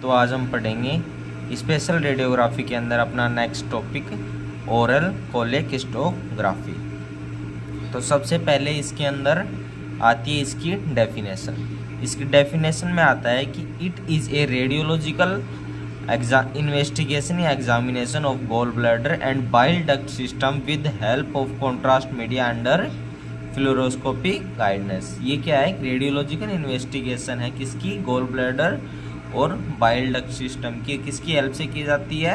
तो आज हम पढ़ेंगे स्पेशल रेडियोग्राफी के अंदर अपना नेक्स्ट टॉपिक ओरल कोलेक्स्टोग्राफी। तो सबसे पहले इसके अंदर आती है इसकी डेफिनेशन। इसकी डेफिनेशन में आता है कि it is a radiological investigation या examination of gall bladder and bile duct system with help of contrast media under fluoroscopy guidance. ये क्या है? रेडियोलॉजिकल इन्वेस्टिगेशन है किसकी? गॉल ब्लैडर और बाइल डक्ट सिस्टम की। किसकी हेल्प से की जाती है?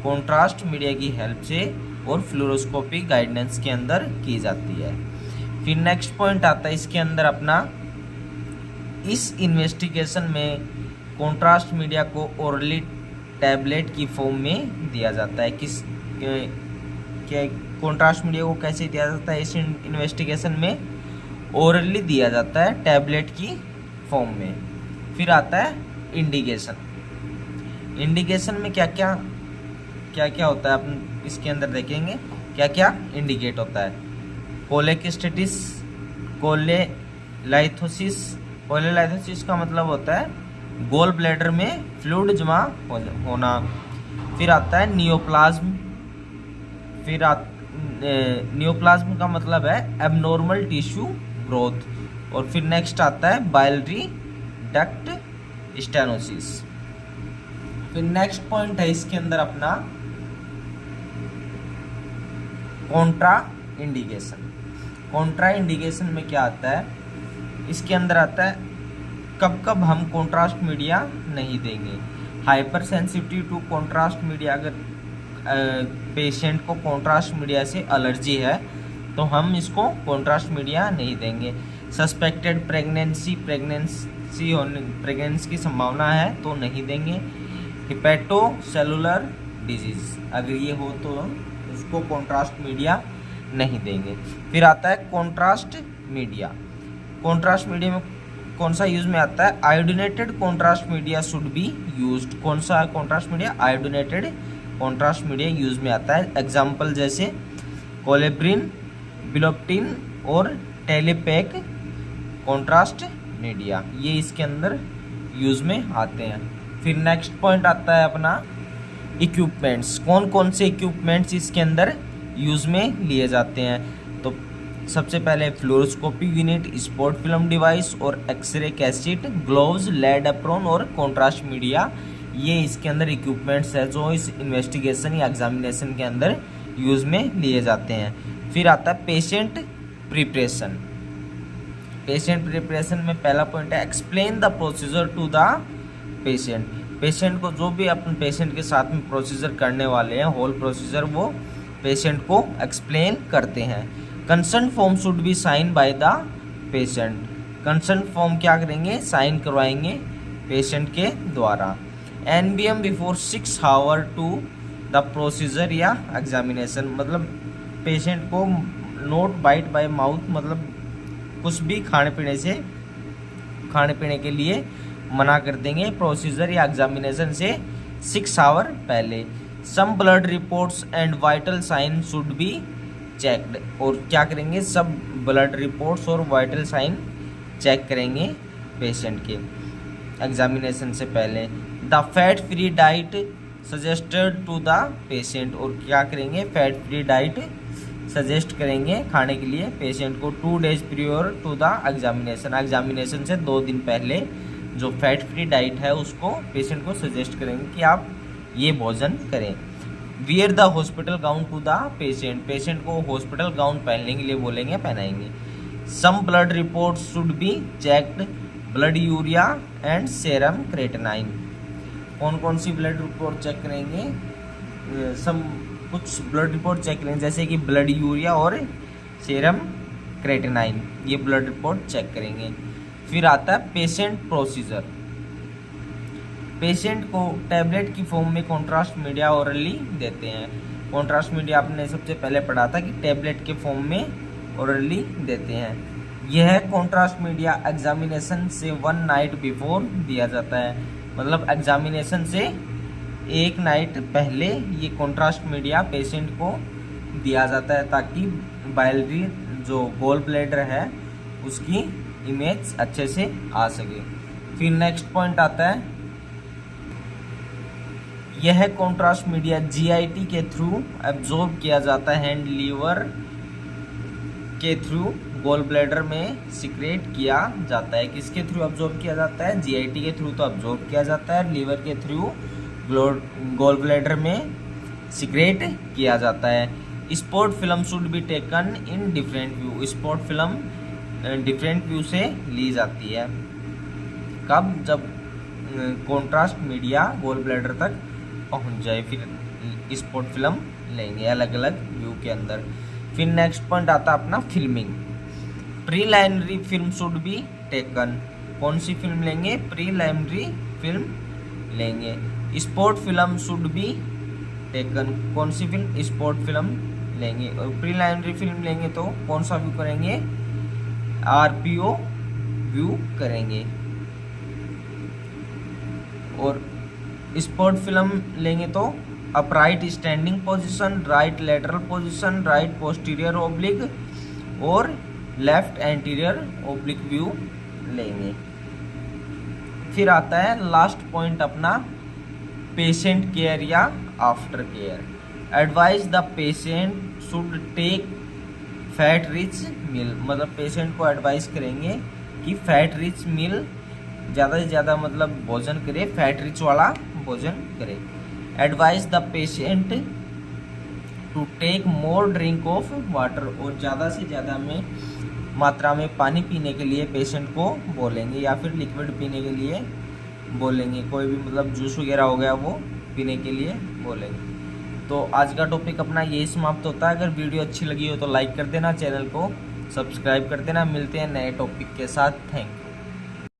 कॉन्ट्रास्ट मीडिया की हेल्प से और फ्लोरोस्कोपी गाइडेंस के अंदर की जाती है। फिर नेक्स्ट पॉइंट आता है इसके अंदर अपना, इस इन्वेस्टिगेशन में कॉन्ट्रास्ट मीडिया को ओरली टैबलेट की फॉर्म में दिया जाता है। किस क्या कॉन्ट्रास्ट मीडिया को कैसे दिया जाता है? इस इन्वेस्टिगेशन में ओरली दिया जाता है टैबलेट की फॉर्म में। फिर आता है इंडिकेशन। इंडिकेशन में क्या क्या होता है अपन इसके अंदर देखेंगे क्या क्या इंडिकेट होता है। कोलेक्स्टेटिस, कोलेलाइथोसिस। कोलेलाइथोसिस का मतलब होता है गोल ब्लैडर में फ्लूइड जमा होना। फिर आता है नियोप्लाज्म। फिर नियोप्लाज्म का मतलब है एबनॉर्मल टिश्यू ग्रोथ। और फिर नेक्स्ट आता है बाइलरी डक्ट स्टेनोसिस। फिर नेक्स्ट पॉइंट है इसके अंदर अपना कॉन्ट्रा इंडिकेशन। कॉन्ट्रा इंडिकेशन में क्या आता है? इसके अंदर आता है कब कब हम कॉन्ट्रास्ट मीडिया नहीं देंगे। Hyper sensitive to contrast media, अगर पेशेंट को कॉन्ट्रास्ट मीडिया से एलर्जी है तो हम इसको कॉन्ट्रास्ट मीडिया नहीं देंगे। सस्पेक्टेड प्रेगनेंसी की संभावना है तो नहीं देंगे। हिपेटोसेलुलर डिजीज अगर ये हो तो उसको कॉन्ट्रास्ट मीडिया नहीं देंगे। फिर आता है कॉन्ट्रास्ट मीडिया। कॉन्ट्रास्ट मीडिया में कौन सा यूज में आता है? Iodinated contrast media should be used. कौन सा contrast media? Iodinated contrast media use में आता है। एग्जाम्पल जैसे कोलेब्रिन, बिलोप्टिन और टेलीपैक कॉन्ट्रास्ट मीडिया, ये इसके अंदर यूज में आते हैं। फिर नेक्स्ट पॉइंट आता है अपना इक्विपमेंट्स। कौन कौन से इक्विपमेंट्स इसके अंदर यूज में लिए जाते हैं? तो सबसे पहले fluoroscopy unit, spot film device और X-ray cassette, gloves, lead apron और कॉन्ट्रास्ट मीडिया, ये इसके अंदर इक्विपमेंट्स है जो इस इन्वेस्टिगेशन या एग्जामिनेशन के अंदर यूज में लिए जाते हैं। फिर आता है पेशेंट प्रिपरेशन। पेशेंट प्रिपरेशन में पहला पॉइंट है explain the procedure to the patient. Patient को जो भी अपन पेशेंट के साथ में प्रोसीजर करने वाले हैं, होल प्रोसीजर, वो पेशेंट को एक्सप्लेन करते हैं। Concern form should be sign by the patient. Concern form क्या करेंगे? साइन करवाएंगे पेशेंट के द्वारा। NBM before 6 hour to the procedure या एग्जामिनेशन, मतलब पेशेंट को नोट बाइट बाय माउथ, मतलब कुछ भी खाने पीने के लिए मना कर देंगे प्रोसीजर या एग्जामिनेशन से 6 आवर पहले। Some blood reports and vital sign should be checked. और क्या करेंगे? सब ब्लड रिपोर्ट्स और वाइटल साइन चेक करेंगे पेशेंट के एग्जामिनेशन से पहले। The fat free diet suggested to the patient. और क्या करेंगे? फैट फ्री डाइट सजेस्ट करेंगे खाने के लिए पेशेंट को 2 days prior to the examination. Examination से 2 दिन पहले जो फैट फ्री डाइट है उसको पेशेंट को सजेस्ट करेंगे कि आप ये भोजन करें। Wear the hospital gown to the patient. Patient को हॉस्पिटल गाउन पहनने के लिए बोलेंगे, पहनाएंगे। Some blood report should be checked, blood urea and serum creatinine. कौन कौन सी ब्लड रिपोर्ट चेक करेंगे? कुछ ब्लड रिपोर्ट चेक करेंगे जैसे कि ब्लड यूरिया और सेरम क्रेटिनाइन, ये ब्लड रिपोर्ट चेक करेंगे। फिर आता है पेशेंट प्रोसीजर। पेशेंट को टैबलेट की फॉर्म में कॉन्ट्रास्ट मीडिया ओरली देते हैं। कॉन्ट्रास्ट मीडिया आपने सबसे पहले पढ़ा था कि टैबलेट के फॉर्म में ओरली देते हैं। यह कॉन्ट्रास्ट मीडिया एग्जामिनेशन से 1 night बिफोर दिया जाता है, मतलब एग्जामिनेशन से 1 night पहले ये कॉन्ट्रास्ट मीडिया पेशेंट को दिया जाता है ताकि बाइलरी जो गॉल ब्लैडर है उसकी इमेज अच्छे से आ सके। फिर नेक्स्ट पॉइंट आता है यह कॉन्ट्रास्ट मीडिया जीआईटी के थ्रू एब्जॉर्ब किया जाता है एंड लीवर के थ्रू गोल ब्लैडर में सिक्रेट किया जाता है। किसके थ्रू अब्जॉर्ब किया जाता है? जीआईटी के थ्रू तो अब्जॉर्ब किया जाता है, लीवर के थ्रू गोल ब्लैडर में सिक्रेट किया जाता है। Spot film should be taken in different view. Spot film different view से ली जाती है। कब? जब कॉन्ट्रास्ट मीडिया गोल ब्लैडर तक पहुंच जाए, फिर स्पॉट फिल्म लेंगे अलग अलग व्यू के अंदर। फिर नेक्स्ट पॉइंट आता है अपना filming. Preliminary film should be taken. कौन सी फिल्म लेंगे? प्रीलाइनरी फिल्म लेंगे। Spot film should be taken. कौन सी फिल्म? स्पॉट फिल्म लेंगे। और प्रीलाइनरी फिल्म लेंगे तो कौन सा व्यू करेंगे? आरपीओ व्यू करेंगे। और स्पॉट फिल्म लेंगे तो upright standing position, right lateral position, right posterior oblique और लेफ्ट एंटीरियर ओब्लिक व्यू लेंगे। फिर आता है लास्ट पॉइंट अपना पेशेंट केयर या after care. Advise the patient should take fat rich meal. मतलब पेशेंट को एडवाइस करेंगे कि फैट रिच मील ज़्यादा से ज़्यादा मतलब भोजन करे, फैट रिच वाला भोजन करे। Advise the patient to take more drink of water. और ज़्यादा से ज़्यादा में मात्रा में पानी पीने के लिए पेशेंट को बोलेंगे, या फिर लिक्विड पीने के लिए बोलेंगे। कोई भी मतलब जूस वगैरह हो गया वो पीने के लिए बोलेंगे। तो आज का टॉपिक अपना यही समाप्त होता है। अगर वीडियो अच्छी लगी हो तो लाइक कर देना, चैनल को सब्सक्राइब कर देना। मिलते हैं नए टॉपिक के साथ। Thank you.